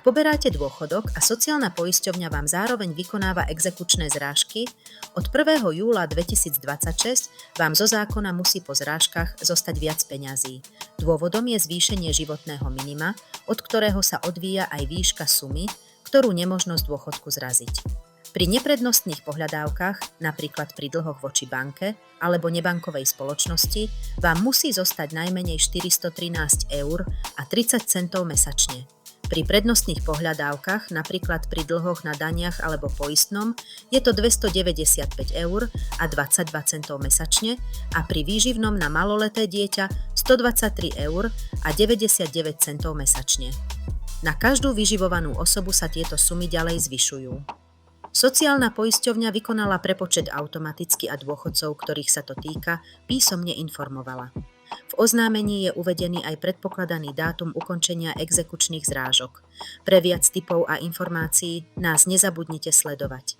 Ak poberáte dôchodok a sociálna poisťovňa vám zároveň vykonáva exekučné zrážky, od 1. júla 2026 vám zo zákona musí po zrážkach zostať viac peňazí. Dôvodom je zvýšenie životného minima, od ktorého sa odvíja aj výška sumy, ktorú nemožno z dôchodku zraziť. Pri neprednostných pohľadávkach, napríklad pri dlhoch voči banke alebo nebankovej spoločnosti, vám musí zostať najmenej 413 eur a 30 centov mesačne. Pri prednostných pohľadávkach, napríklad pri dlhoch na daniach alebo poistnom, je to 295 eur a 22 centov mesačne a pri výživnom na maloleté dieťa 123 eur a 99 centov mesačne. Na každú vyživovanú osobu sa tieto sumy ďalej zvyšujú. Sociálna poisťovňa vykonala prepočet automaticky a dôchodcov, ktorých sa to týka, písomne informovala. V oznámení je uvedený aj predpokladaný dátum ukončenia exekučných zrážok. Pre viac tipov a informácií nás nezabudnite sledovať.